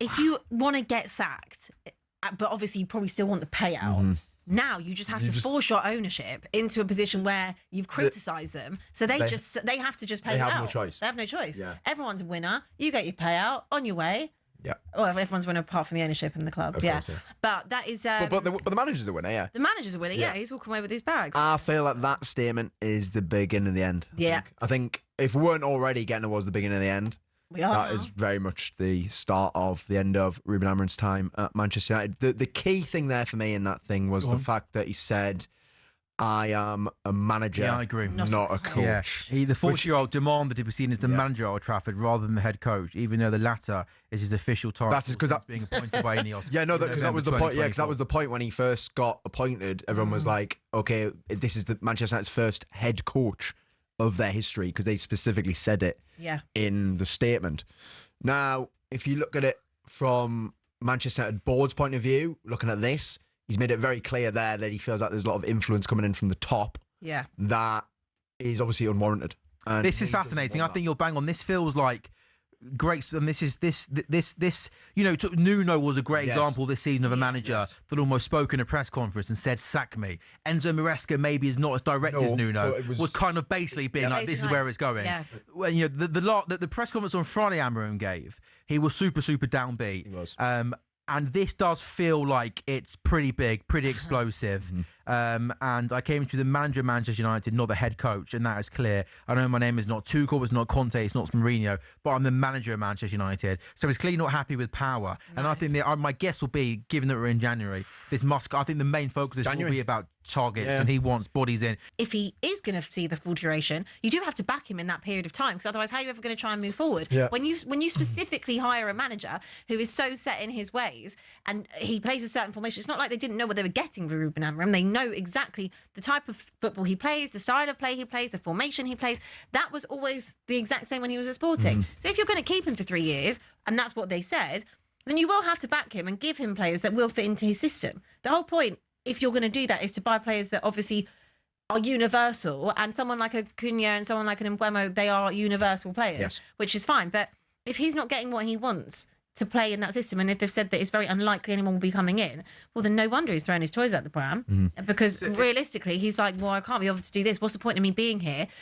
if you want to get sacked, but obviously you probably still want the payout. Now you just have to force your ownership into a position where you've criticised them, so they have to just pay it out. They have no choice. They have no choice. Yeah. Everyone's a winner. You get your payout on your way. Yeah. Well, everyone's a winner apart from the ownership and the club. Of course, yeah. But that is. But the manager's a winner. Yeah. The manager's a winner. Yeah. He's walking away with his bags. I feel like that statement is the beginning of the end. Yeah. I think if we weren't already getting towards the beginning of the end. That is very much the start of the end of Ruben Amorim's time at Manchester United. The key thing there for me in that thing was the fact that he said, I am a manager, I agree. not a coach. Yeah. The 40-year-old demanded to be seen as the manager at Old Trafford rather than the head coach, even though the latter is his official title. That's because being appointed by Ineos. Because that was the point. Yeah, because that was the point when he first got appointed. Everyone was like, okay, this is the Manchester United's first head coach of their history, because they specifically said it in the statement. Now, if you look at it from Manchester United board's point of view, looking at this, he's made it very clear there that he feels like there's a lot of influence coming in from the top. Yeah, that is obviously unwarranted. And this is fascinating. I think you're bang on. This feels like great, and this Nuno was a great example this season of a manager that almost spoke in a press conference and said, sack me. Enzo Maresca maybe is not as direct as Nuno, was kind of basically being like, this is where it's going. Yeah. Well, the press conference on Friday Amorim gave, he was super downbeat. He was. And this does feel like it's pretty big, pretty explosive. And I came to the manager of Manchester United, not the head coach, and that is clear. I know my name is not Tuchel, it's not Conte, it's not Mourinho, but I'm the manager of Manchester United. So he's clearly not happy with power. No. And I think my guess will be, given that we're in January, I think the main focus will be about targets, and he wants bodies in. If he is going to see the full duration, you do have to back him in that period of time, because otherwise how are you ever going to try and move forward? Yeah. When you specifically hire a manager who is so set in his ways and he plays a certain formation, it's not like they didn't know what they were getting with Ruben Amorim. They know exactly the type of football he plays, the style of play he plays, the formation he plays. That was always the exact same when he was at Sporting. So if you're going to keep him for 3 years, and that's what they said, then you will have to back him and give him players that will fit into his system. The whole point, if you're going to do that, is to buy players that obviously are universal, and someone like a Cunha and someone like an Mbeumo, they are universal players, which is fine. But if he's not getting what he wants to play in that system, and if they've said that it's very unlikely anyone will be coming in, well, then no wonder he's throwing his toys out the pram, because realistically, he's like, well, I can't be able to do this. What's the point of me being here